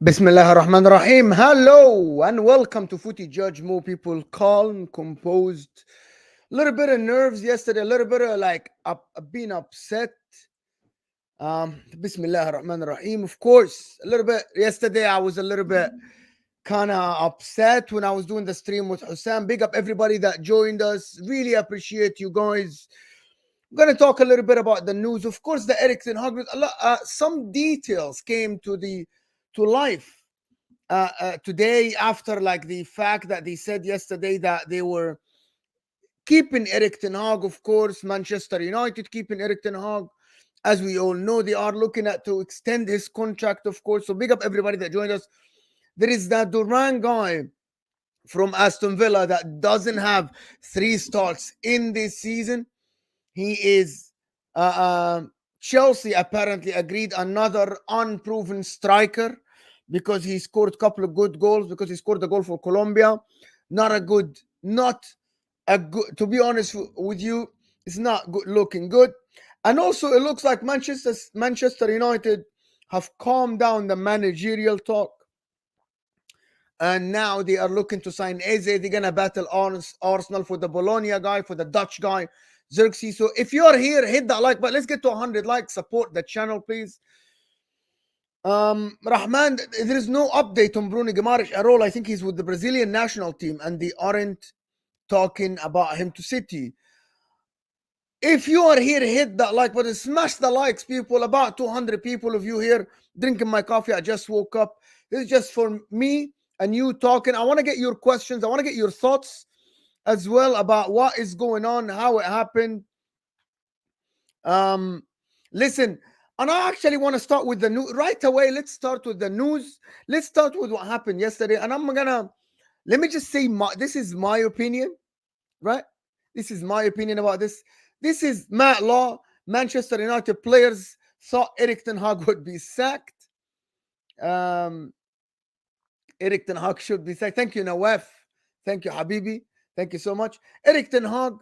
Bismillah ar-Rahman ar-Rahim. Hello and welcome to Footy JUDGEMO. People calm, composed. A little bit of nerves yesterday, a little bit of being upset. Bismillah ar-Rahman ar-Rahim. Of course, a little bit yesterday I was a little bit kind of upset when I was doing the stream with HUSAM. Big up everybody that joined us. Really appreciate you guys. I'm going to talk a little bit about the news. Of course, the Ericsson Hag, some details came to life today after the fact that they said yesterday that they were keeping Erik ten Hag. Of course, Manchester United keeping Erik ten Hag. As we all know, they are looking at to extend his contract, of course. So big up everybody that joined us. There is that Duran guy from Aston Villa that doesn't have 3 starts in this season. He is Chelsea apparently agreed another unproven striker because he scored a couple of good goals, because he scored a goal for Colombia. Not a good, to be honest with you, it's not good, looking good. And also it looks like Manchester United have calmed down the managerial talk. And now they are looking to sign Eze. They're going to battle Arsenal for the Bologna guy, for the Dutch guy, Zirkzee. So if you're here, hit that like button. Let's get to 100 likes. Support the channel, please. Rahman, there is no update on Bruno Guimaraes at all. I think he's with the Brazilian national team and they aren't talking about him to City. If you are here, hit that like button. Smash the likes, people. About 200 people of you here drinking my coffee. I just woke up. This is just for me and you talking. I want to get your questions. I want to get your thoughts as well about what is going on, how it happened. Listen, and I actually want to start with the news right away. Let's start with the news. Let's start with what happened yesterday. And let me just say, this is my opinion, right? This is my opinion about this. This is Matt Law. Manchester United players thought Erik ten Hag would be sacked. Erik ten Hag should be sacked. Thank you, Nawaf. Thank you, Habibi. Thank you so much. Erik ten Hag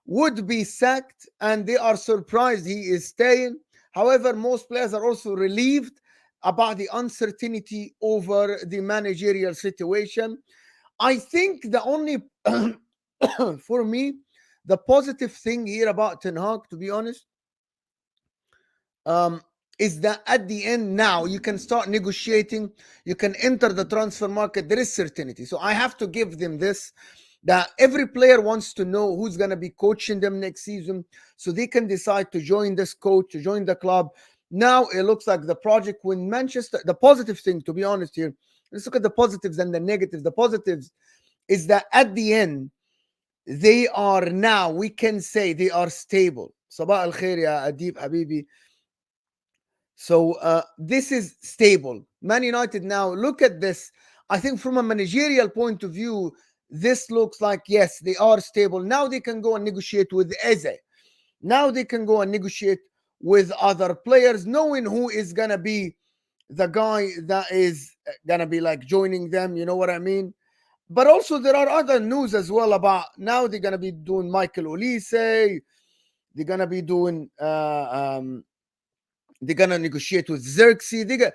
would be sacked, and they are surprised he is staying. However, most players are also relieved about the uncertainty over the managerial situation. I think the only, for me, the positive thing here about Ten Hag, to be honest, is that at the end now you can start negotiating, you can enter the transfer market. There is certainty. So I have to give them this, that every player wants to know who's going to be coaching them next season so they can decide to join this coach, to join the club. Now it looks like the project when Manchester, the positive thing, to be honest here, let's look at the positives and the negatives. The positives is that at the end, they are now, we can say they are stable. Sabah al khair ya Adib Habibi. So this is stable. Man United now, look at this. I think from a managerial point of view, this looks like, yes, they are stable. Now they can go and negotiate with Eze. Now they can go and negotiate with other players, knowing who is going to be the guy that is going to be like joining them. You know what I mean? But also there are other news as well about now they're going to be doing Michael Olise. They're going to be doing, they're going to negotiate with Zirkzee.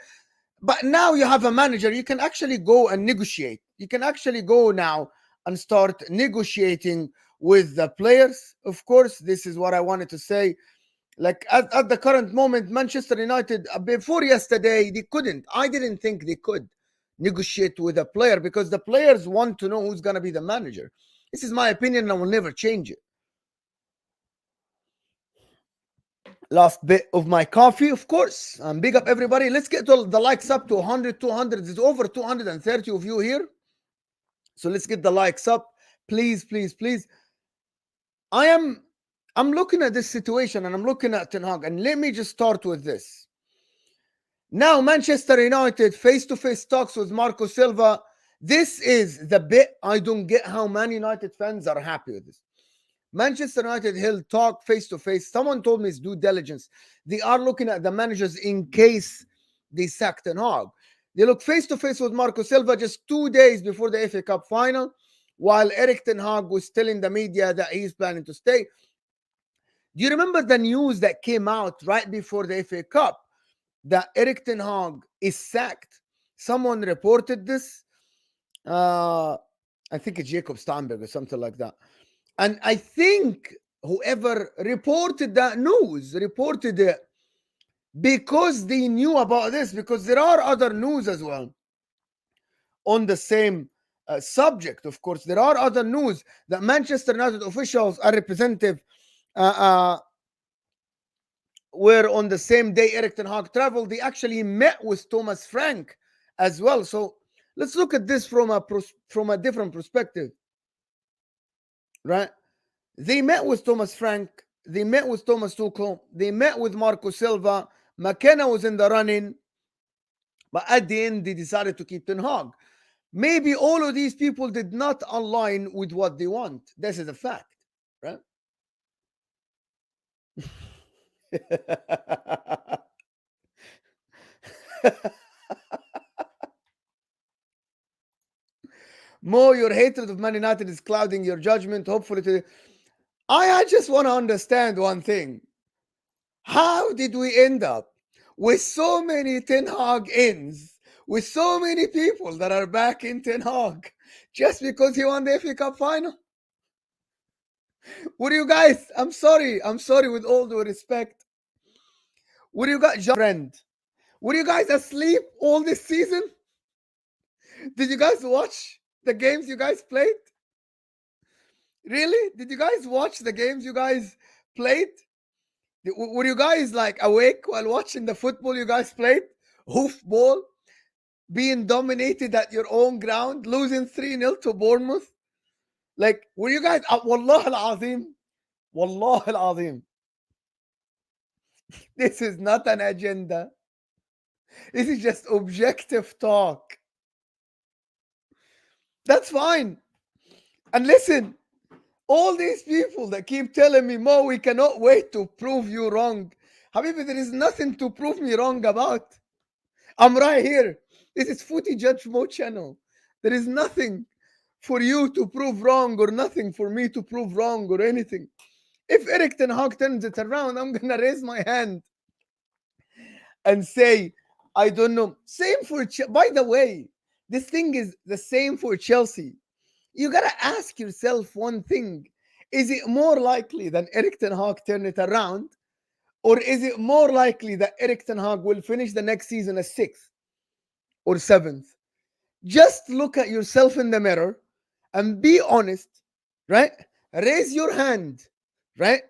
But now you have a manager. You can actually go and negotiate. You can actually go now and start negotiating with the players. Of course, this is what I wanted to say. Like at the current moment, Manchester United, before yesterday, they couldn't. I didn't think they could negotiate with a player because the players want to know who's going to be the manager. This is my opinion and I will never change it. Last bit of my coffee, of course. Big up everybody. Let's get the likes up to 100, 200. There's over 230 of you here. So let's get the likes up. Please, please, please. I'm looking at this situation and I'm looking at Ten Hag. And let me just start with this. Now, Manchester United face-to-face talks with Marco Silva. This is the bit I don't get how Man United fans are happy with this. Manchester United, he'll talk face-to-face. Someone told me it's due diligence. They are looking at the managers in case they sack Ten Hag. They look face-to-face with Marco Silva just 2 days before the FA Cup final, while Erik ten Hag was telling the media that he's planning to stay. Do you remember the news that came out right before the FA Cup that Erik ten Hag is sacked? Someone reported this. I think it's Jacob Steinberg or something like that. And I think whoever reported that news reported it because they knew about this, because there are other news as well on the same subject. Of course, there are other news that Manchester United officials are representative were on the same day Eric Ten Hag traveled. They actually met with Thomas Frank as well. So let's look at this from a different perspective, right? They met with Thomas Frank. They met with Thomas Tuchel. They met with Marco Silva. McKenna was in the running. But at the end, they decided to keep Ten Hag. Maybe all of these people did not align with what they want. This is a fact, right? Mo, your hatred of Man United is clouding your judgment. Hopefully, I just want to understand one thing. How did we end up with so many Ten Hag ins, with so many people that are back in Ten Hag, just because he won the FA Cup final? What do you guys? I'm sorry with all due respect. What do you guys, friend? Were you guys asleep all this season? Did you guys watch the games you guys played? Really? Did you guys watch the games you guys played? Were you guys like awake while watching the football you guys played? Hoofball? Being dominated at your own ground? Losing 3-0 to Bournemouth? Like, were you guys, Wallah al-Azim? Wallah al-Azim. This is not an agenda. This is just objective talk. That's fine. And listen, all these people that keep telling me, Mo, we cannot wait to prove you wrong. Habibi, there is nothing to prove me wrong about. I'm right here. This is Footy JUDGEMO channel. There is nothing for you to prove wrong or nothing for me to prove wrong or anything. If Eric Ten Hag turns it around, I'm going to raise my hand and say, I don't know. Same for, by the way, this thing is the same for Chelsea. You got to ask yourself one thing. Is it more likely that Eric Ten Hag turn it around? Or is it more likely that Eric Ten Hag will finish the next season as 6th or 7th? Just look at yourself in the mirror and be honest, right? Raise your hand, right?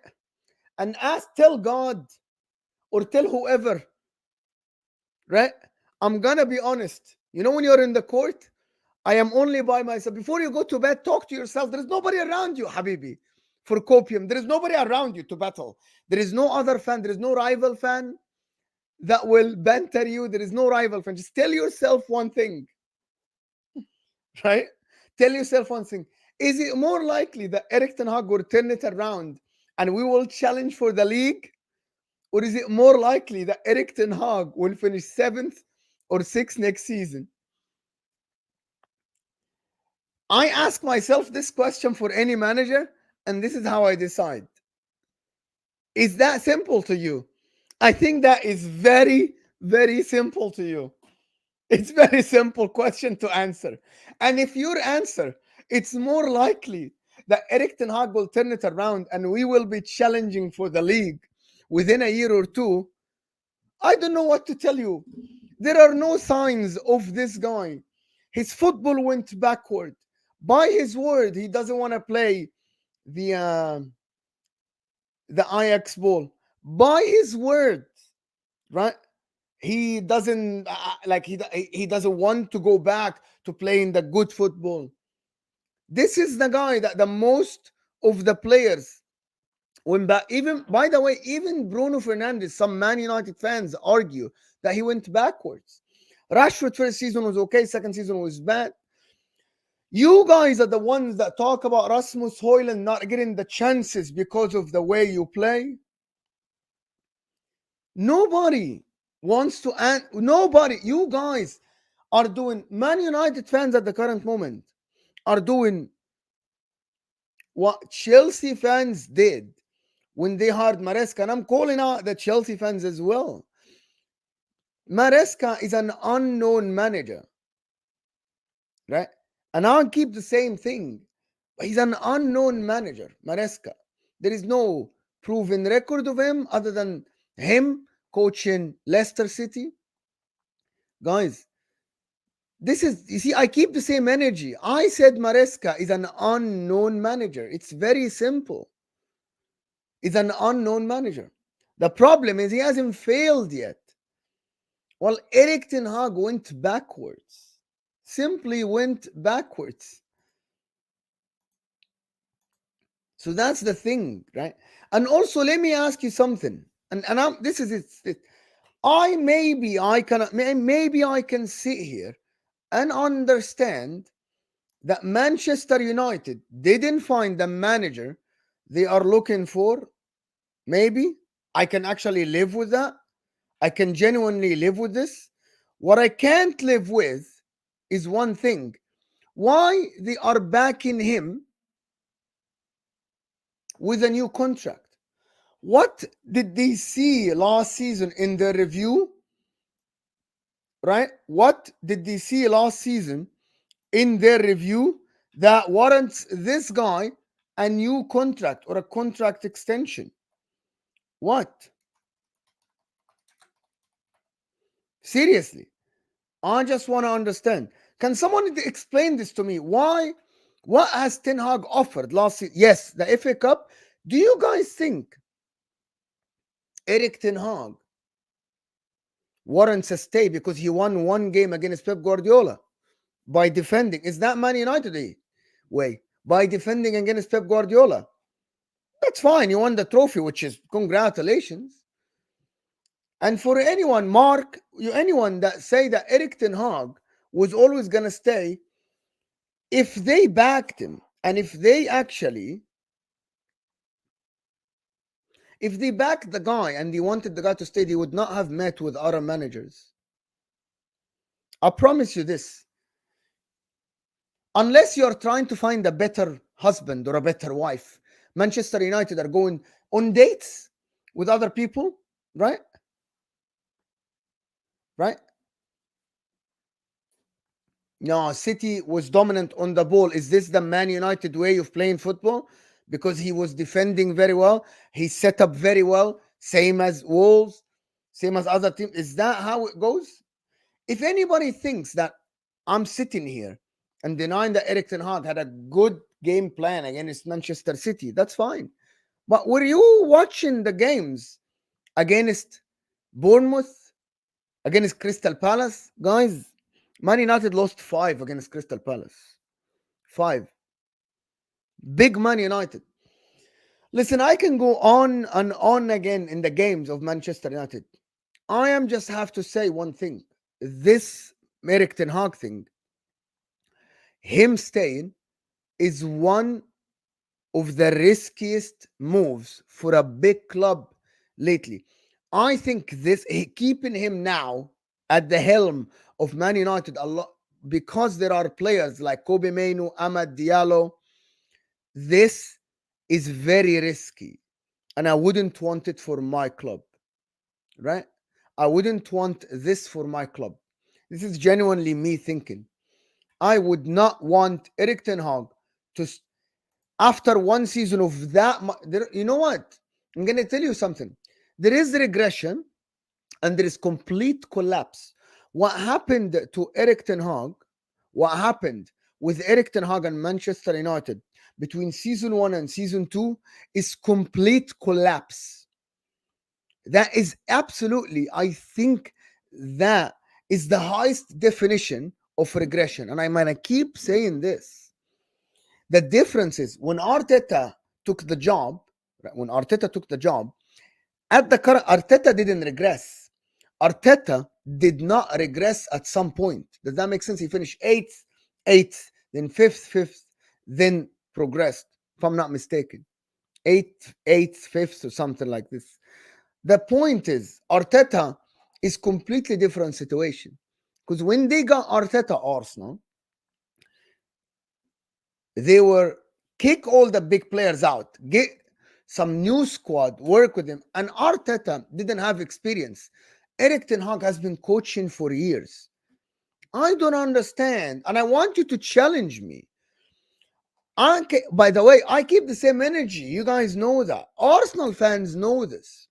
And tell God or tell whoever, right? I'm going to be honest. You know, when you're in the court, I am only by myself. Before you go to bed, talk to yourself. There is nobody around you, Habibi, for copium. There is nobody around you to battle. There is no other fan. There is no rival fan that will banter you. There is no rival fan. Just tell yourself one thing, right? Tell yourself one thing. Is it more likely that Eric Ten Hag will turn it around and we will challenge for the league? Or is it more likely that Eric Ten Hag will finish 7th or 6th next season? I ask myself this question for any manager, and this is how I decide. Is that simple to you? I think that is very, very simple to you. It's very simple question to answer. And if your answer, it's more likely that Eric Ten Hag will turn it around and we will be challenging for the league within a year or two, I don't know what to tell you. There are no signs of this guy. His football went backward. By his word, he doesn't want to play the Ajax ball. By his word, right? He doesn't he doesn't want to go back to playing the good football. This is the guy that the most of the players even, by the way, even Bruno Fernandes, some Man United fans argue that he went backwards. Rashford first season was okay, second season was bad. You guys are the ones that talk about Rasmus Højlund not getting the chances because of the way you play. Nobody wants to, nobody, you guys are doing, Man United fans at the current moment are doing what Chelsea fans did when they hired Maresca. And I'm calling out the Chelsea fans as well. Maresca is an unknown manager, right? And I'll keep the same thing. He's an unknown manager, Maresca. There is no proven record of him other than him coaching Leicester City. Guys, this is, you see, I keep the same energy. I said Maresca is an unknown manager. It's very simple. It's an unknown manager. The problem is he hasn't failed yet. Well, Erik Ten Hag went backwards. Simply went backwards. So that's the thing, right? And also, let me ask you something. And this is it. Maybe I can sit here and understand that Manchester United didn't find the manager they are looking for. Maybe I can actually live with that. I can genuinely live with this. What I can't live with is one thing: why they are backing him with a new contract. What did they see last season in the review? Right? What did they see last season in their review that warrants this guy a new contract or a contract extension? What? Seriously, I just want to understand. Can someone explain this to me? Why? What has Ten Hag offered last season? Yes, the FA Cup. Do you guys think Erik Ten Hag warrants a stay because he won one game against Pep Guardiola by defending? Is that Man United way? By defending against Pep Guardiola? That's fine. You won the trophy, which is congratulations. And for anyone, Mark, anyone that say that Erik Ten Hag was always going to stay, if they backed him and if they backed the guy and they wanted the guy to stay, they would not have met with other managers. I promise you this. Unless you're trying to find a better husband or a better wife, Manchester United are going on dates with other people, right? Right? No, City was dominant on the ball. Is this the Man United way of playing football? Because he was defending very well. He set up very well. Same as Wolves, same as other teams. Is that how it goes? If anybody thinks that I'm sitting here and denying that Erik Ten Hag had a good game plan against Manchester City, that's fine. But were you watching the games against Bournemouth, against Crystal Palace? Guys, Man United lost 5 against Crystal Palace. 5. Big Man United. Listen, I can go on and on again in the games of Manchester United. I am just have to say one thing. This Erik Ten Hag thing, him staying, is one of the riskiest moves for a big club lately. I think this keeping him now at the helm of Man United a lot, because there are players like Kobe Mainu, Amad Diallo. This is very risky, and I wouldn't want it for my club, right? I wouldn't want this for my club. This is genuinely me thinking. I would not want Erik Ten Hag to, after one season of that. You know what? I'm going to tell you something. There is regression and there is complete collapse. What happened to Erik Ten Hag, what happened with Erik Ten Hag and Manchester United between season 1 and season 2 is complete collapse. That is absolutely, I think that is the highest definition of regression. And I'm going to keep saying this. The difference is when Arteta took the job, at the current, Arteta didn't regress. Arteta did not regress at some point. Does that make sense? He finished 8th, then 5th, then progressed, if I'm not mistaken. 8th, 5th, or something like this. The point is, Arteta is completely different situation. Because when they got Arteta, Arsenal, they were kick all the big players out, get some new squad, work with them. And Arteta didn't have experience. Erik ten Hag has been coaching for years. I don't understand, and I want you to challenge me. By the way, I keep the same energy. You guys know that. Arsenal fans know this.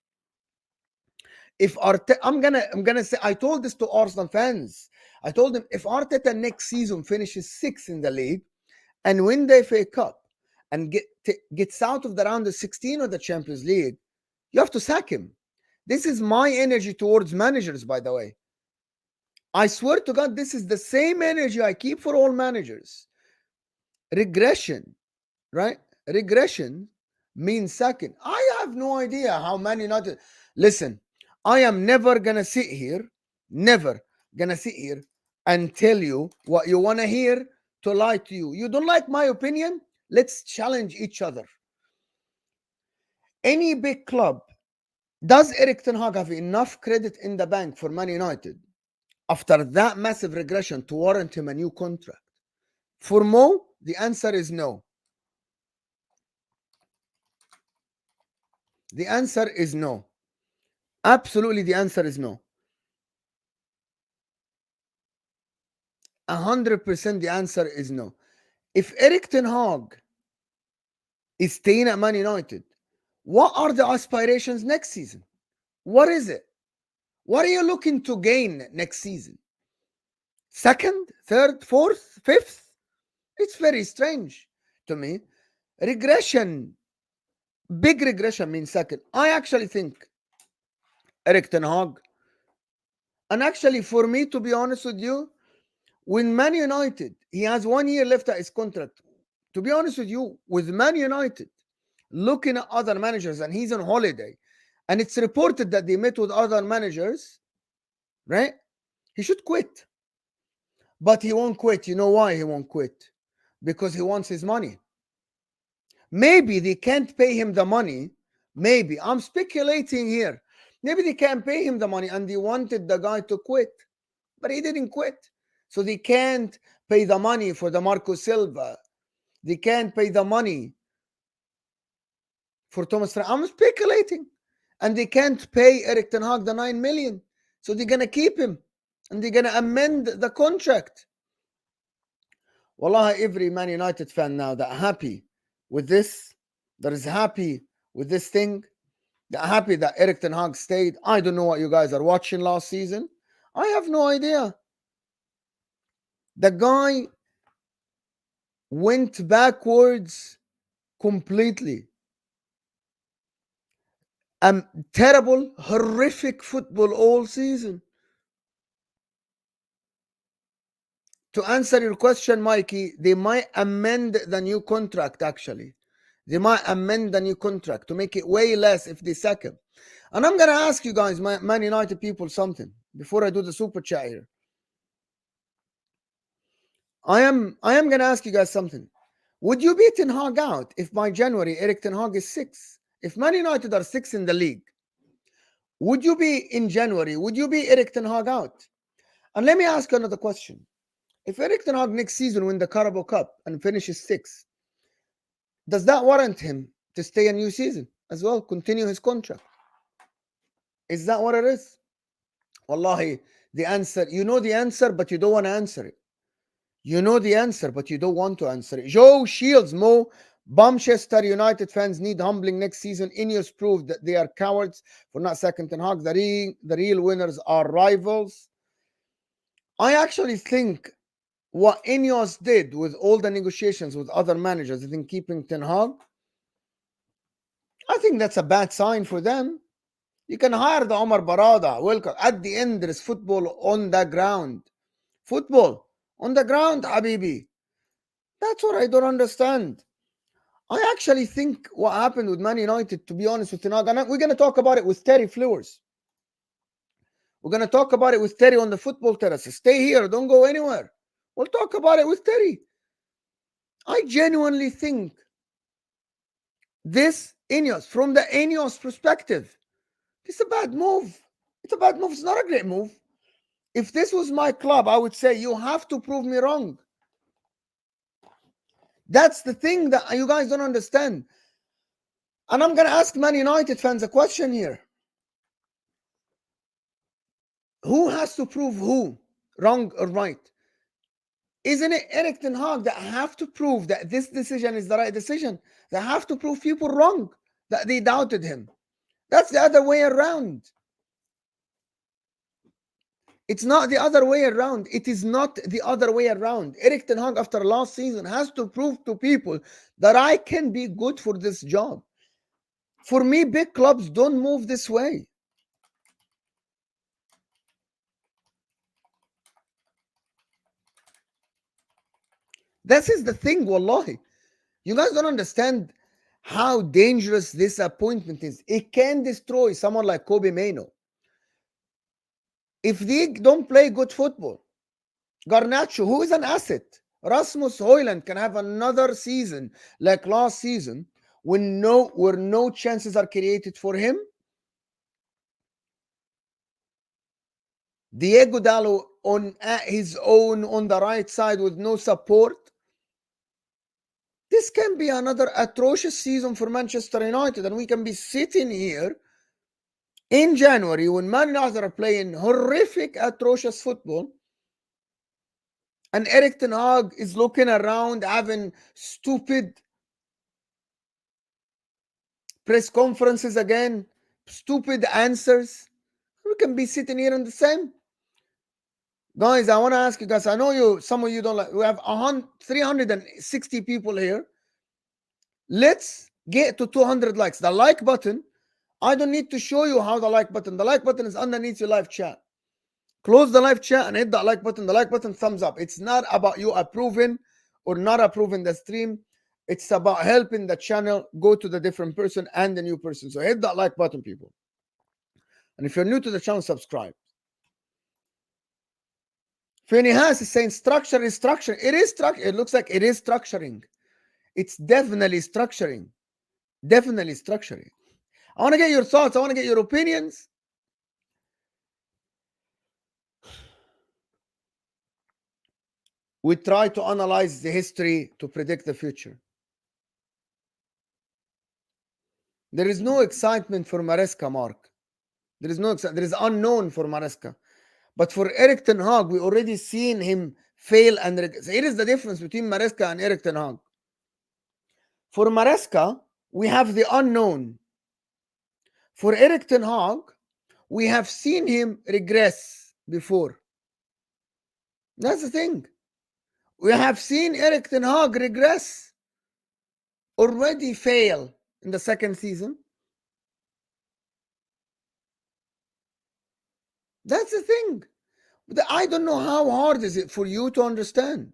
If Arteta, I'm gonna say, I told this to Arsenal fans. I told them, if Arteta next season finishes sixth in the league and win the FA Cup and gets out of the round of 16 of the Champions League, you have to sack him. This is my energy towards managers, by the way. I swear to God, this is the same energy I keep for all managers. Regression, right? Regression means sacking. I have no idea how Man United. Listen, I am never gonna sit here, never gonna sit here and tell you what you wanna hear to lie to you. You don't like my opinion? Let's challenge each other. Any big club, does Erik ten Hag have enough credit in the bank for Man United after that massive regression to warrant him a new contract? For Mo, the answer is no. The answer is no. Absolutely, the answer is no. 100% the answer is no. If Erik ten Hag is staying at Man United, what are the aspirations next season? What is it? What are you looking to gain next season? Second, third, fourth, fifth? It's very strange to me. Regression, big regression means second. I actually think Erik ten Hag, and actually for me, to be honest with you, when Man United, he has 1 year left at his contract. To be honest with you, with Man United, looking at other managers, and he's on holiday, and it's reported that they met with other managers, right? He should quit. But he won't quit. You know why he won't quit? Because he wants his money. Maybe they can't pay him the money. Maybe. I'm speculating here. Maybe they can't pay him the money and they wanted the guy to quit. But he didn't quit. So they can't pay the money for the Marco Silva. They can't pay the money for Thomas Frank. I'm speculating. And they can't pay Erik ten Hag the 9 million. So they're going to keep him. And they're going to amend the contract. Wallahi, every Man United fan now that happy with this, that is happy with this thing, that happy that Erik ten Hag stayed. I don't know what you guys are watching last season. I have no idea. The guy went backwards completely. Terrible, horrific football all season. To answer your question, Mikey, they might amend the new contract actually. They might amend the new contract to make it way less if they sack him. And I'm going to ask you guys, Man United people, something before I do the super chat here. I am going to ask you guys something. Would you be Ten Hag out if by January Erik ten Hag is 6? If Man United are 6 in the league, would you be in January? Would you be Erik ten Hag out? And let me ask you another question. If Erik ten Hag next season win the Carabao Cup and finishes 6, does that warrant him to stay a new season as well, continue his contract? Is that what it is? Wallahi, the answer, you know the answer, but you don't want to answer it. You know the answer, but you don't want to answer it. Joe Shields, Mo, Manchester United fans need humbling next season. Ineos proved that they are cowards for not sacking Ten Hag. The real winners are rivals. I actually think what Ineos did with all the negotiations with other managers, I think keeping Ten Hag, I think that's a bad sign for them. You can hire the Omar Barada. Welcome. At the end, there is football on the ground. Football on the ground, Habibi. That's what I don't understand. I actually think what happened with Man United, to be honest with Ten Hag, and we're going to talk about it with Terry Flowers. We're going to talk about it with Terry on the football terrace. Stay here. Don't go anywhere. We'll talk about it with Terry. I genuinely think this Ineos, from the Ineos perspective, it's a bad move. It's a bad move. It's not a great move. If this was my club, I would say you have to prove me wrong. That's the thing that you guys don't understand. And I'm going to ask Man United fans a question here. Who has to prove who wrong or right? Isn't it Erik Ten Hag that have to prove that this decision is the right decision? They have to prove people wrong, that they doubted him. That's the other way around. It's not the other way around. It is not the other way around. Erik Ten Hag, after last season, has to prove to people that I can be good for this job. For me, big clubs don't move this way. This is the thing, wallahi. You guys don't understand how dangerous this appointment is. It can destroy someone like Kobe Maino. If they don't play good football, Garnacho, who is an asset, Rasmus Højlund can have another season like last season where no chances are created for him. Diego Dallo on his own on the right side with no support. This can be another atrocious season for Manchester United, and we can be sitting here in January when Man United are playing horrific, atrocious football, and Erik Ten Hag is looking around having stupid press conferences again, stupid answers. We can be sitting here in the same. Guys, I want to ask you guys, I know some of you don't like, we have 360 people here. Let's get to 200 likes. The like button, I don't need to show you how the like button is underneath your live chat. Close the live chat and hit that like button. The like button, thumbs up. It's not about you approving or not approving the stream. It's about helping the channel go to the different person and the new person. So hit that like button, people. And if you're new to the channel, subscribe. Finney Haas is saying structure is structure. It is structure. It looks like it is structuring. It's definitely structuring. Definitely structuring. I want to get your thoughts. I want to get your opinions. We try to analyze the history to predict the future. There is no excitement for Maresca, Mark. There is no excitement. There is unknown for Maresca. But for Erik Ten Hag, we already seen him fail and so here is the difference between Maresca and Erik Ten Hag. For Maresca, we have the unknown. For Erik Ten Hag, we have seen him regress before. That's the thing. We have seen Erik Ten Hag regress, already fail in the second season. That's the thing. I don't know how hard is it for you to understand.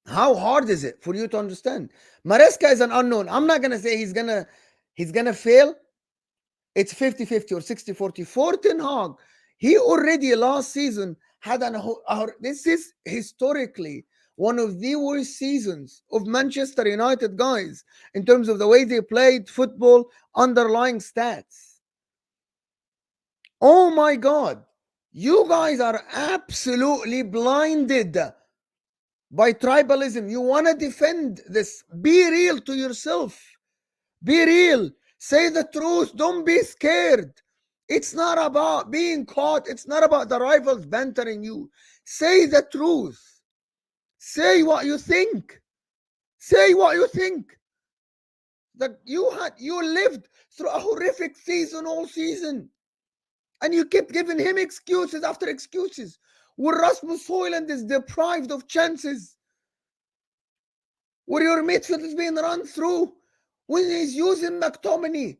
How hard is it for you to understand? Maresca is an unknown. I'm not going to say he's gonna fail. It's 50-50 or 60-40. For Ten Hag, he already last season had this is historically one of the worst seasons of Manchester United, guys, in terms of the way they played football, underlying stats. Oh my God. You guys are absolutely blinded by tribalism. You want to defend this. Be real to yourself. Be real. Say the truth. Don't be scared. It's not about being caught. It's not about the rivals bantering you. Say the truth. Say what you think. Say what you think. That you lived through a horrific season all season. And you kept giving him excuses after excuses. Where Rasmus Højlund is deprived of chances. Where your midfield is being run through. When he's using McTominay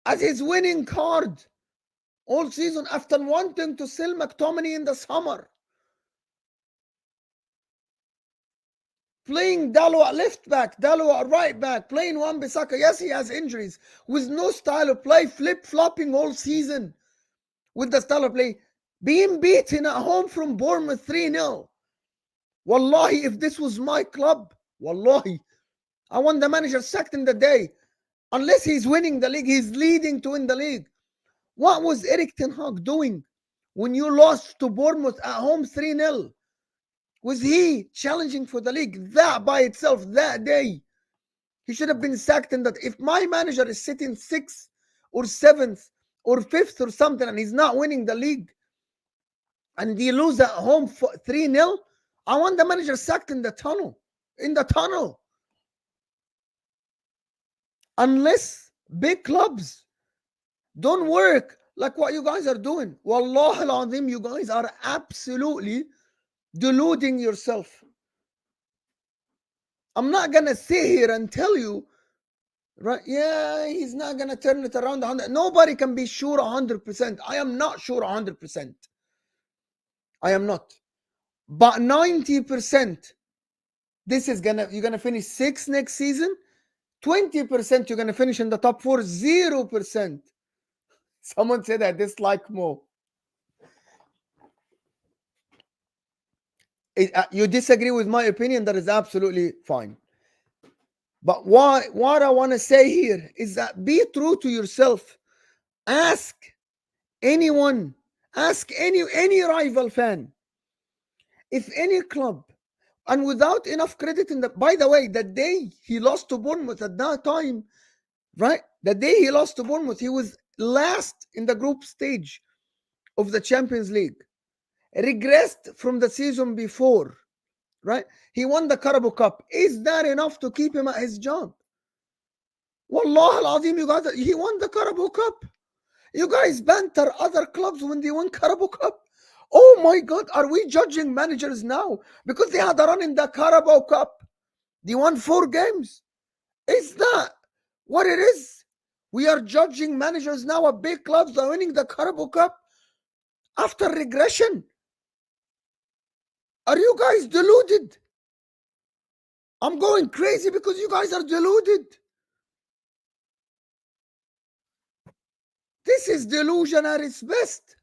as his winning card all season after wanting to sell McTominay in the summer. Playing Dallo at left back, Dallo at right back, playing Wan-Bissaka. Yes, he has injuries. With no style of play, flip-flopping all season with the style of play. Being beaten at home from Bournemouth 3-0. Wallahi, if this was my club, wallahi, I want the manager sacked in the day. Unless he's winning the league, he's leading to win the league. What was Erik Ten Hag doing when you lost to Bournemouth at home 3-0? Was he challenging for the league? That by itself, that day, he should have been sacked in that. If my manager is sitting 6 or 7th or 5th or something, and he's not winning the league, and he lose at home 3-0, I want the manager sacked in the tunnel. In the tunnel. Unless big clubs don't work like what you guys are doing. Wallah al-azim, you guys are absolutely deluding yourself. I'm not gonna sit here and tell you, right? Yeah, he's not gonna turn it around 100. Nobody can be sure 100%. I am not sure 100%. I am not. But 90%, this is you're gonna finish 6th next season. 20% you're gonna finish in the top 4. 0%. Someone said I dislike Mo. You disagree with my opinion, that is absolutely fine. But what I want to say here is that be true to yourself. Ask anyone, ask any rival fan, if any club, and without enough credit in the, by the way, the day he lost to Bournemouth at that time, right? The day he lost to Bournemouth, he was last in the group stage of the Champions League. Regressed from the season before, right? He won the Carabao Cup. Is that enough to keep him at his job? Wallah al-azim, you guys, he won the Carabao Cup. You guys banter other clubs when they won Carabao Cup. Oh my God, are we judging managers now because they had a run in the Carabao Cup? They won 4 games. Is that what it is? We are judging managers now at big clubs are winning the Carabao Cup after regression. Are you guys deluded? I'm going crazy because you guys are deluded. This is delusion at its best.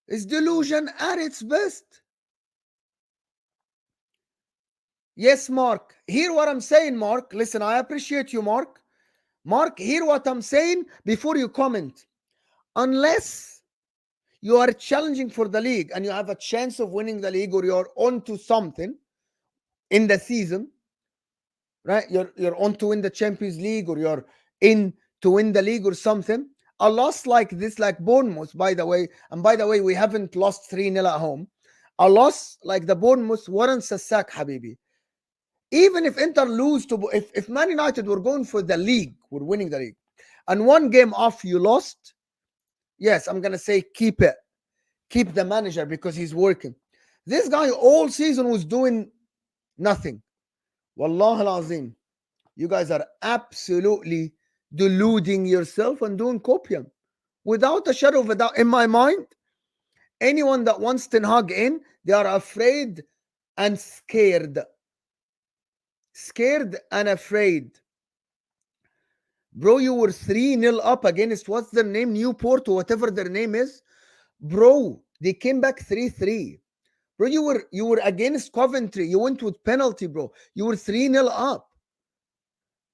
It's delusion at its best. Yes, Mark. Hear what I'm saying, Mark. Listen, I appreciate you, Mark. Mark, hear what I'm saying before you comment. Unless you are challenging for the league and you have a chance of winning the league, or you're on to something in the season, right? You're on to win the Champions League, or you're in to win the league or something. A loss like this, like Bournemouth, by the way, and by the way, we haven't lost 3-0 at home. A loss like the Bournemouth warrants a sack, Habibi. Even if Inter lose to, if Man United were going for the league, were winning the league, and 1 game off you lost, yes, I'm gonna say keep it. Keep the manager because he's working. This guy all season was doing nothing. Wallah al-azim. You guys are absolutely deluding yourself and doing copium. Without a shadow of a doubt, in my mind, anyone that wants Ten Hag in, they are afraid and scared. Scared and afraid. Bro, you were 3-0 up against, what's their name? Newport or whatever their name is. Bro, they came back 3-3. Bro, you were against Coventry. You went with penalty, bro. You were 3-0 up.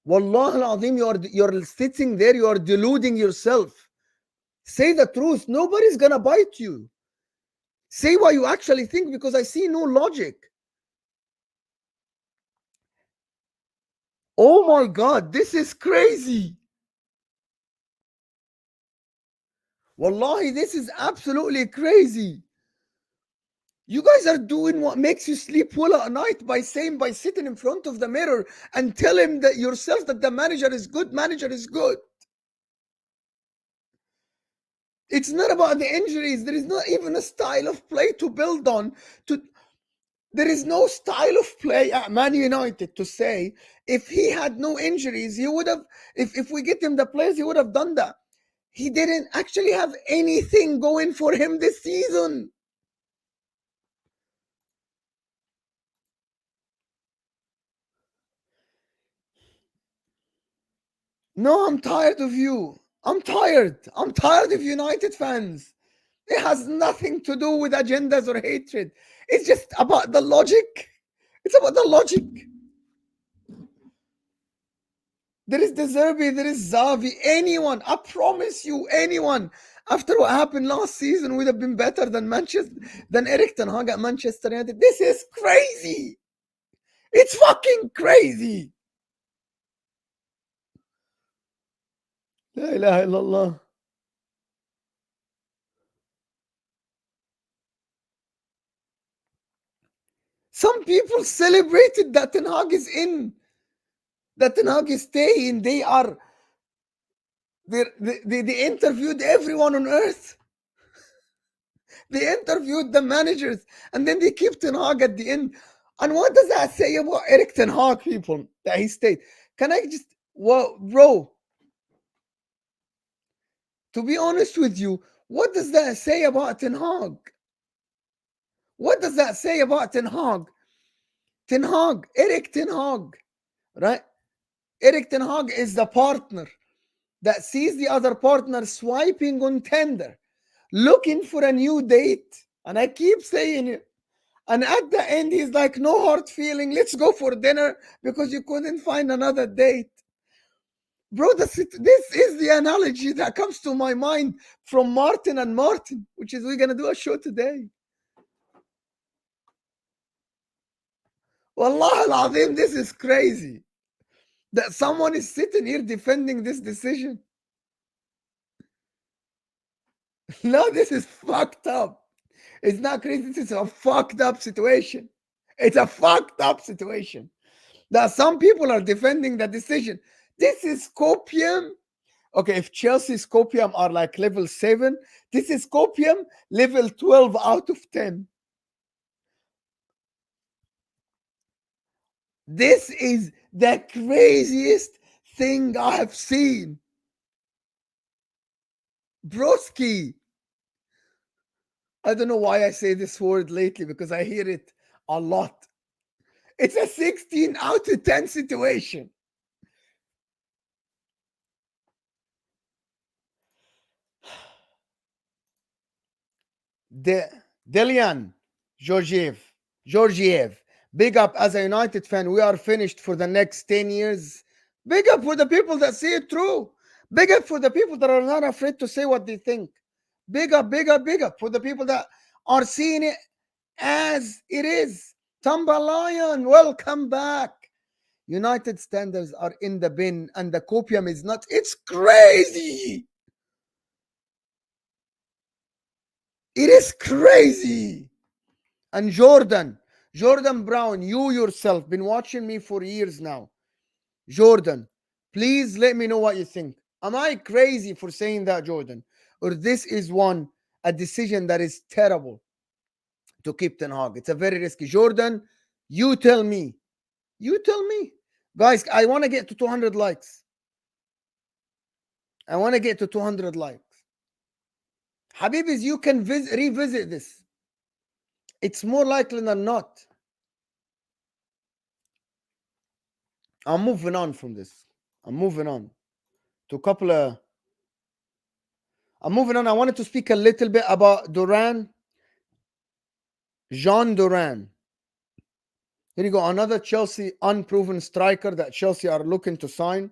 Wallah al-azim, you're sitting there, you are deluding yourself. Say the truth. Nobody's gonna bite you. Say what you actually think, because I see no logic. Oh my God, this is crazy. Wallahi, this is absolutely crazy. You guys are doing what makes you sleep well at night by sitting in front of the mirror and tell him that yourself that the manager is good. Manager is good. It's not about the injuries. There is not even a style of play to build on. There is no style of play at Man United to say if he had no injuries, he would have. If we get him the players, he would have done that. He didn't actually have anything going for him this season. No, I'm tired of you. I'm tired. I'm tired of United fans. It has nothing to do with agendas or hatred. It's just about the logic. It's about the logic. There is De Zerbi, there is Xavi, anyone. I promise you, anyone. After what happened last season, would have been better than Eric Ten Hag at Manchester United. This is crazy. It's fucking crazy. La ilaha illallah. Some people celebrated that Ten Hag is in, that Ten Hag is staying. They interviewed everyone on earth. They interviewed the managers, and then they keep Ten Hag at the end. And what does that say about Eric Ten Hag, people, that he stayed? Can I just, well, bro, to be honest with you, what does that say about Ten Hag? What does that say about Ten Hag? Ten Hag, Eric Ten Hag, right? Eric Ten Hag is the partner that sees the other partner swiping on Tinder, looking for a new date. And I keep saying it. And at the end, he's like, no hard feeling. Let's go for dinner because you couldn't find another date. Bro, this is the analogy that comes to my mind from Martin and Martin, which is we're going to do a show today. Wallah al-Azim, this is crazy. That someone is sitting here defending this decision. No, this is fucked up. It's not crazy. This is a fucked up situation. It's a fucked up situation. That some people are defending the decision. This is copium. Okay, if Chelsea's copium are like level 7, this is copium level 12 out of 10. This is the craziest thing I have seen. Broski. I don't know why I say this word lately because I hear it a lot. It's a 16 out of 10 situation. Delian Georgiev, big up. As a United fan, we are finished for the next 10 years. Big up for the people that see it through. Big up for the people that are not afraid to say what they think. Big up, big up, big up for the people that are seeing it as it is. Tamba Lion, welcome back. United standards are in the bin and the copium is not. It's crazy. It is crazy. And Jordan Brown, you yourself been watching me for years now. Jordan, please let me know what you think. Am I crazy for saying that, Jordan? Or this is a decision that is terrible to keep Ten Hag? It's a very risky. Jordan, you tell me. You tell me. Guys, I want to get to 200 likes. I want to get to 200 likes. Habibis, you can revisit this. It's more likely than not. I'm moving on from this. I'm moving on to a couple of. I'm moving on. I wanted to speak a little bit about Duran. Jean Duran. Here you go. Another Chelsea unproven striker that Chelsea are looking to sign.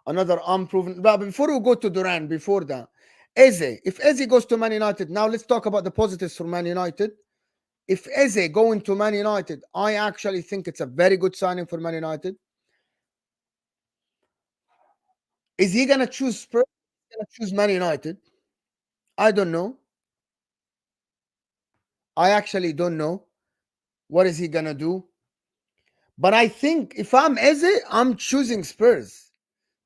Another unproven. But before we go to Duran, before that, Eze. If Eze goes to Man United, now let's talk about the positives for Man United. If Eze going to Man United, I actually think it's a very good signing for Man United. Is he gonna choose Spurs? Is he gonna choose Man United? I don't know. I actually don't know. What is he gonna do? But I think if I'm Eze, I'm choosing Spurs.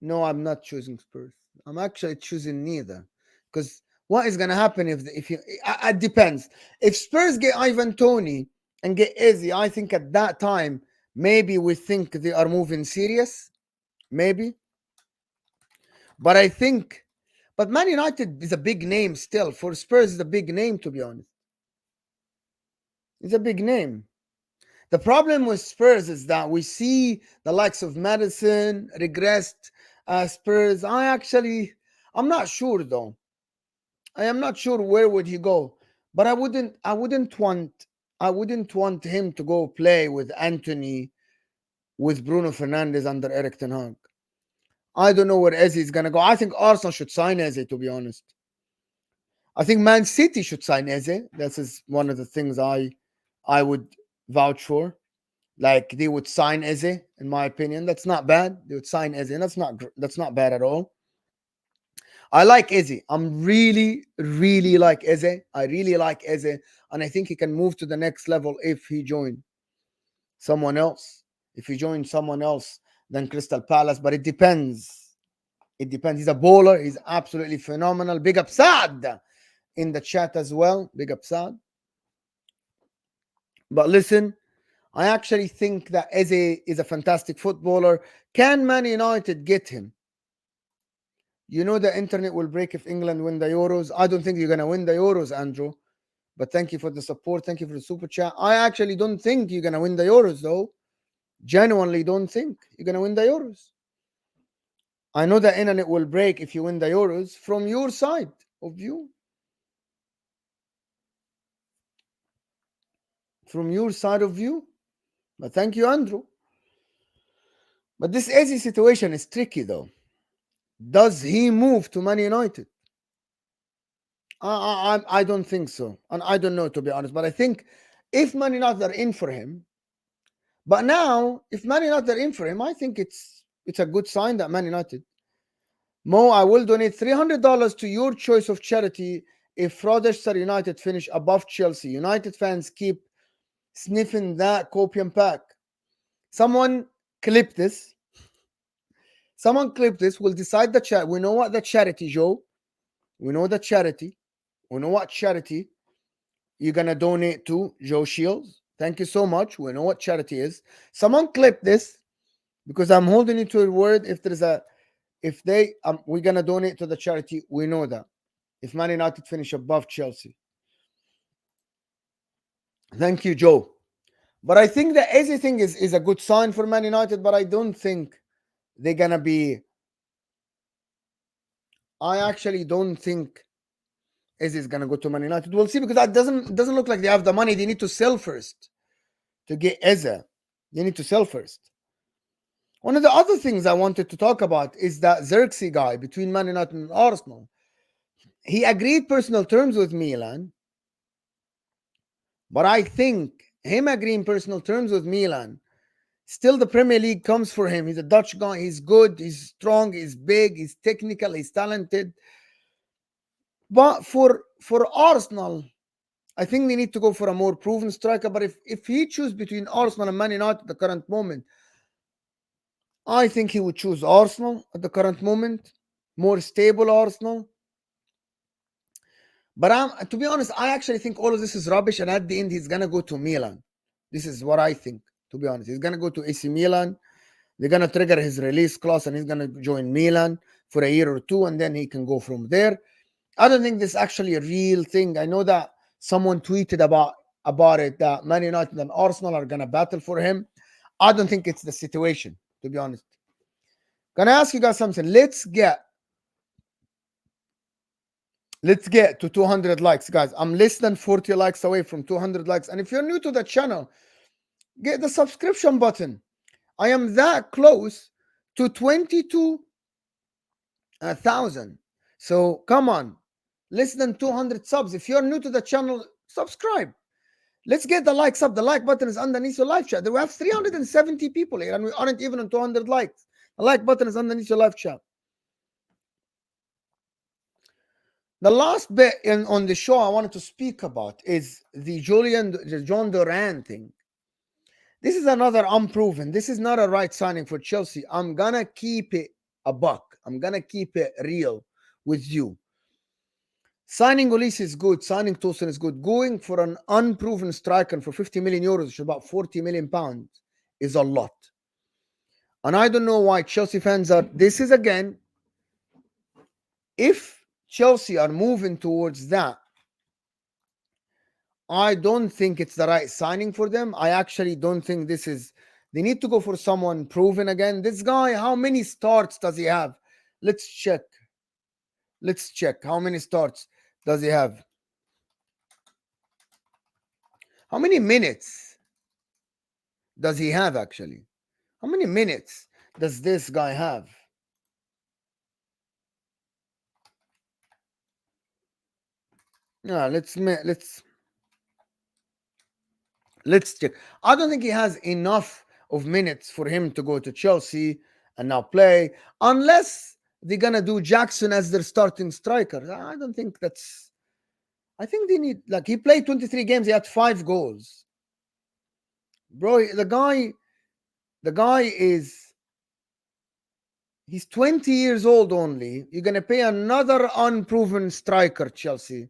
No, I'm not choosing Spurs. I'm actually choosing neither. Because what is gonna happen if you? It depends. If Spurs get Ivan Toney and get Eze, I think at that time maybe we think they are moving serious. Maybe. But I think, but Man United is a big name still. For Spurs, is a big name, to be honest. It's a big name. The problem with Spurs is that we see the likes of Madison regressed. Spurs, I'm not sure though. I am not sure where would he go, but I wouldn't want him to go play with Anthony, with Bruno Fernandes under Eric Ten Hag. I don't know where Eze is gonna go. I think Arsenal should sign Eze, to be honest. I think Man City should sign Eze. This is one of the things I would vouch for. Like they would sign Eze, in my opinion. That's not bad. They would sign Eze, and that's not bad at all. I like Eze. I'm really like Eze. I really like Eze. And I think he can move to the next level if he joins someone else. If he joins someone else than Crystal Palace. But it depends. It depends. He's a bowler. He's absolutely phenomenal. Big up Saad in the chat as well. Big up Saad. But listen, I actually think that Eze is a fantastic footballer. Can Man United get him? You know the internet will break if England win the Euros. I don't think you're going to win the Euros, Andrew. But thank you for the support. Thank you for the super chat. I actually don't think you're going to win the Euros, though. Genuinely don't think you're going to win the Euros. I know the internet will break if you win the Euros from your side of view. From your side of view. But thank you, Andrew. But this Eze situation is tricky, though. Does he move to Man United? I don't think so. And I don't know, to be honest. But I think if Man United are in for him, but now, if Man United are in for him, I think it's a good sign that Man United. Mo, I will donate $300 to your choice of charity if Rochester United finish above Chelsea. United fans keep sniffing that copium pack. Someone clip this. Someone clip this. We'll decide the chat. We know what the charity, Joe. We know the charity. We know what charity you're going to donate to, Joe Shields. Thank you so much. We know what charity is. Someone clip this because I'm holding you to your word. We're going to donate to the charity. We know that. If Man United finish above Chelsea. Thank you, Joe. But I think the Eze thing is a good sign for Man United, but I don't think they're going to be. I actually don't think Eze is going to go to Man United. We'll see, because that doesn't look like they have the money. They need to sell first to get Eze. They need to sell first. One of the other things I wanted to talk about is that Zirkzee guy between Man United and Arsenal. He agreed personal terms with Milan, but I think him agreeing personal terms with Milan, still the Premier League comes for him. He's a Dutch guy. He's good. He's strong. He's big. He's technical. He's talented. But for Arsenal, I think they need to go for a more proven striker. But if he chooses between Arsenal and Man United at the current moment, I think he would choose Arsenal at the current moment. More stable Arsenal. But to be honest, I actually think all of this is rubbish. And at the end, he's going to go to Milan. This is what I think, to be honest. He's going to go to AC Milan. They're going to trigger his release clause and he's going to join Milan for a year or two. And then he can go from there. I don't think this is actually a real thing. I know that someone tweeted about it, that Man United and Arsenal are going to battle for him. I don't think it's the situation, to be honest. Can I ask you guys something? Let's get to 200 likes, guys. I'm less than 40 likes away from 200 likes. And if you're new to the channel, get the subscription button. I am that close to 22,000. So come on, less than 200 subs. If you're new to the channel, subscribe. Let's get the likes up. The like button is underneath your live chat. We have 370 people here and we aren't even on 200 likes. The like button is underneath your live chat. The last bit on the show I wanted to speak about is the John Duran thing. This is another unproven. This is not a right signing for Chelsea. I'm going to keep it a buck. I'm going to keep it real with you. Signing Olise is good. Signing Tosin is good. Going for an unproven striker for 50 million euros, which is about 40 million pounds, is a lot. And I don't know why Chelsea fans are. This is, again, if Chelsea are moving towards that, I don't think it's the right signing for them. I actually don't think this is. They need to go for someone proven again. This guy, how many starts does he have? Let's check. Let's check. How many starts does he have? How many minutes does he have, actually? How many minutes does this guy have? Yeah, let's check. I don't think he has enough of minutes for him to go to Chelsea and now play, unless they're gonna do Jackson as their starting striker. I don't think that's. I think they need, like, he played 23 games. He had 5 goals, bro. The guy is. He's 20 years old only. You're gonna pay another unproven striker, Chelsea.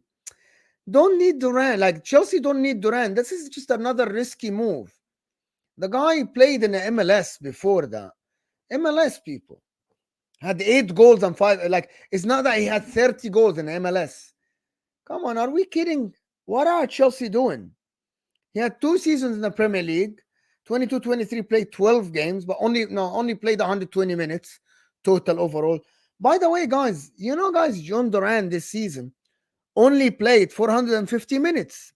Don't need Duran. Like, Chelsea don't need Duran. This is just another risky move. The guy played in the MLS before that. MLS people had 8 goals and 5. Like, it's not that he had 30 goals in the MLS. Come on, are we kidding? What are Chelsea doing? He had 2 seasons in the Premier League. 22-23 played 12 games, but only played 120 minutes total overall. By the way, guys, John Duran this season only played 450 minutes.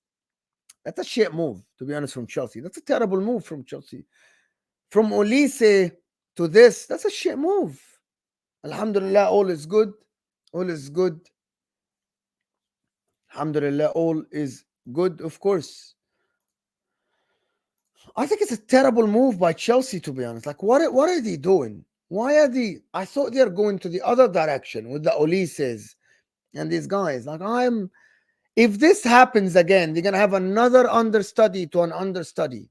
That's a shit move, to be honest, from Chelsea. That's a terrible move from Chelsea. From Olise to this, that's a shit move. Alhamdulillah, all is good. All is good. Alhamdulillah, all is good, of course. I think it's a terrible move by Chelsea, to be honest. Like, what are they doing? Why are they? I thought they're going to the other direction with the Olises and these guys. Like, if this happens again, they're gonna have another understudy to an understudy.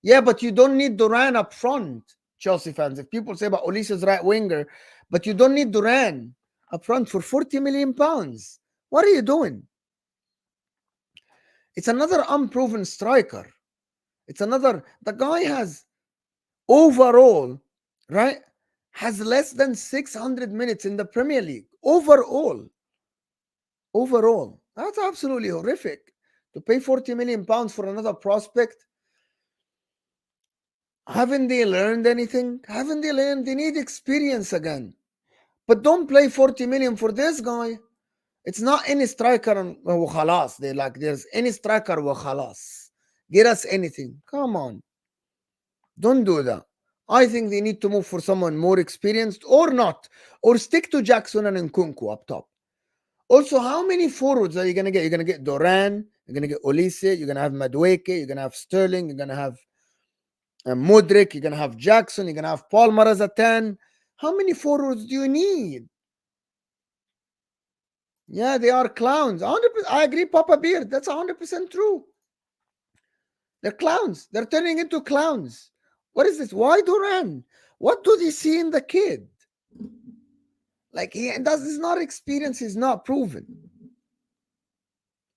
Yeah, but you don't need Duran up front, Chelsea fans. If people say about Olise's right winger, but you don't need Duran up front for 40 million pounds. What are you doing? It's another unproven striker. The guy has overall, right, has less than 600 minutes in the Premier League. Overall. That's absolutely horrific. To pay 40 million pounds for another prospect. Haven't they learned anything? Haven't they learned? They need experience again. But don't play 40 million for this guy. It's not any striker وخلاص. They're like, there's any striker وخلاص. Get us anything. Come on. Don't do that. I think they need to move for someone more experienced or not. Or stick to Jackson and Nkunku up top. Also, how many forwards are you going to get? You're going to get Duran. You're going to get Olise. You're going to have Madueke. You're going to have Sterling. You're going to have Mudrik. You're going to have Jackson. You're going to have Palmer as a 10. How many forwards do you need? Yeah, they are clowns. 100%, I agree, Papa Beard. That's 100% true. They're clowns. They're turning into clowns. What is this? Why Duran? What do they see in the kid? Like, he's not experienced. He's not proven.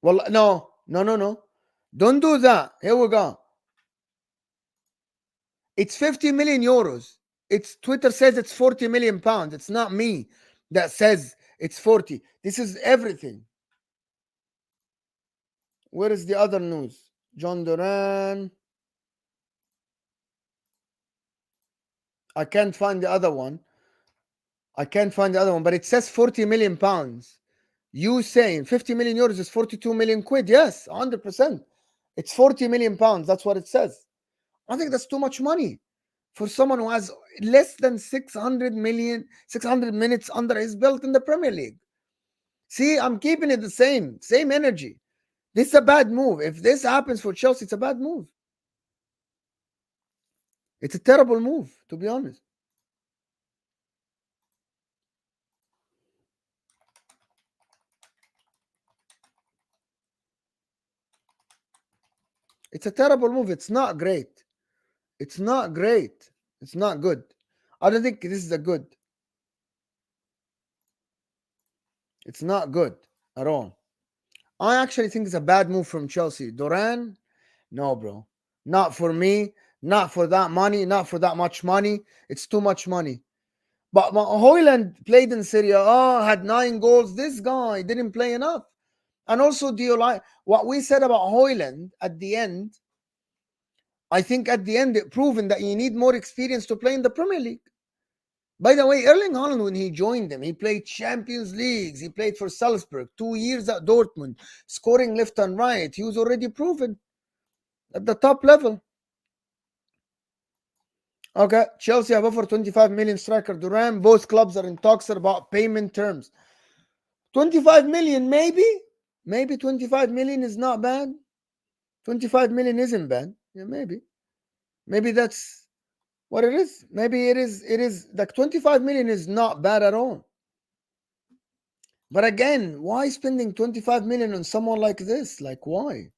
Well, no. Don't do that. Here we go. It's 50 million euros. It's Twitter says it's 40 million pounds. It's not me that says it's 40. This is everything. Where is the other news? John Duran. I can't find the other one. But it says 40 million pounds. You saying 50 million euros is 42 million quid. Yes, 100%. It's 40 million pounds. That's what it says. I think that's too much money for someone who has less than 600 minutes under his belt in the Premier League. See, I'm keeping it the same energy. This is a bad move. If this happens for Chelsea, it's a bad move. It's a terrible move, to be honest. It's a terrible move. It's not great. It's not great. It's not good. I don't think this is a good. It's not good at all. I actually think it's a bad move from Chelsea. Duran, no, bro. Not for me. Not for that money. Not for that much money. It's too much money. But Højlund played in Serie A, had 9 goals. This guy didn't play enough. And also, do you like what we said about Højlund at the end? I think at the end it proven that you need more experience to play in the Premier League. By the way, Erling Haaland, when he joined them, he played Champions Leagues. He played for Salzburg, 2 years at Dortmund, scoring left and right. He was already proven at the top level. Okay, Chelsea have offered 25 million striker Duran. Both clubs are in talks about payment terms. 25 million, maybe? Maybe 25 million is not bad. 25 million isn't bad. Yeah, maybe. Maybe that's what it is. Maybe it is like 25 million is not bad at all. But again, why spending 25 million on someone like this? Like, why?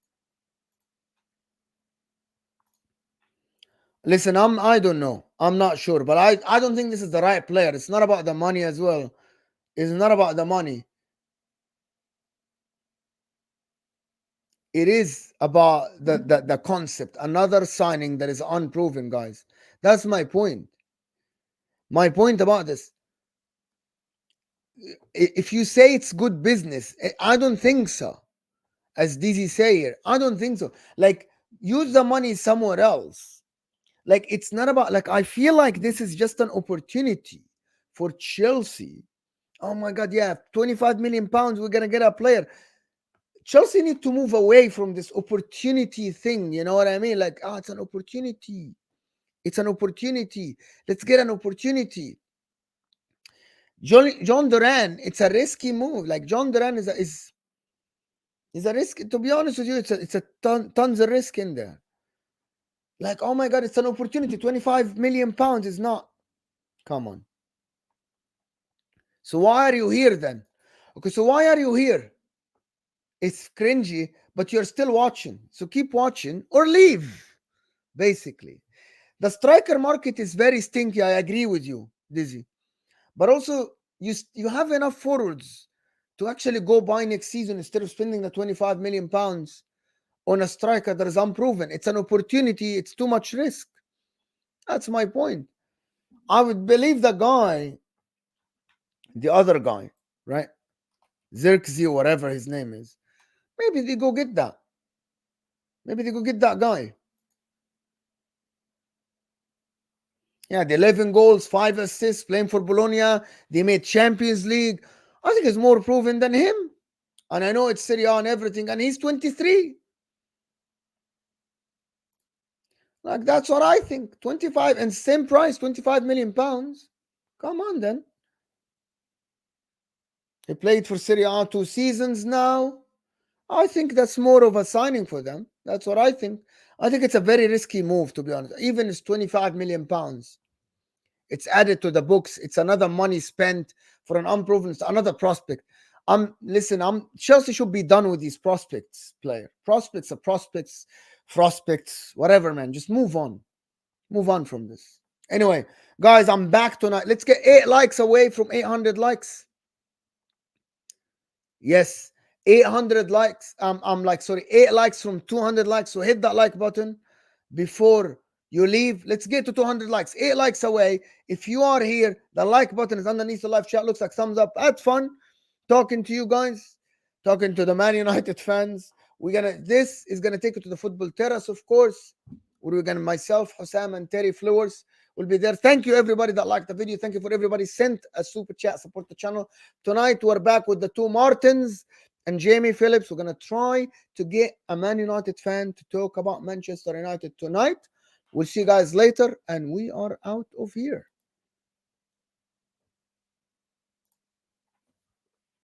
Listen, I don't know. I'm not sure, but I don't think this is the right player. It's not about the money as well. It's not about the money. It is about the concept. Another signing that is unproven, guys. That's my point. My point about this. If you say it's good business, I don't think so. As DZ say here, I don't think so. Like, use the money somewhere else. Like, it's not about, like, I feel like this is just an opportunity for Chelsea. Oh my God, yeah, 25 million pounds, we're gonna get a player. Chelsea need to move away from this opportunity thing. You know what I mean? Like, it's an opportunity. It's an opportunity. Let's get an opportunity. John Duran, it's a risky move. Like, John Duran is a risk. To be honest with you, it's a tons of risk in there. Like, oh my God, it's an opportunity. 25 million pounds is not. Come on. So why are you here then? Okay, so why are you here? It's cringy, but you're still watching. So keep watching or leave, basically. The striker market is very stinky. I agree with you, Dizzy. But also, you have enough forwards to actually go buy next season instead of spending the 25 million pounds on a striker that is unproven. It's an opportunity. It's too much risk. That's my point. I would believe the guy, the other guy, right? Zirkzee, whatever his name is. Maybe they go get that. Maybe they go get that guy. Yeah, the 11 goals, 5 assists, playing for Bologna. They made Champions League. I think he's more proven than him. And I know it's Serie A and everything, and he's 23. Like, that's what I think. 25 and same price, 25 million pounds. Come on, then. He played for Serie A 2 seasons now. I think that's more of a signing for them. That's what I think. I think it's a very risky move, to be honest. Even it's 25 million pounds. It's added to the books. It's another money spent for an unproven, another prospect. Chelsea should be done with these prospects, player. Prospects are prospects, whatever, man. Just move on. Move on from this. Anyway, guys, I'm back tonight. Let's get 8 likes away from 800 likes. Yes, 800 likes. I'm like, sorry, 8 likes from 200 likes. So hit that like button before you leave. Let's get to 200 likes. 8 likes away. If you are here, the like button is underneath the live chat. Looks like thumbs up. That's fun talking to you guys, talking to the Man United fans. This is gonna take you to the football terrace, of course. We're gonna, myself, Husam, and Terry Flowers will be there. Thank you, everybody that liked the video. Thank you for everybody sent a super chat. Support the channel. Tonight, we're back with the 2 Martins and Jamie Phillips. We're gonna try to get a Man United fan to talk about Manchester United tonight. We'll see you guys later, and we are out of here.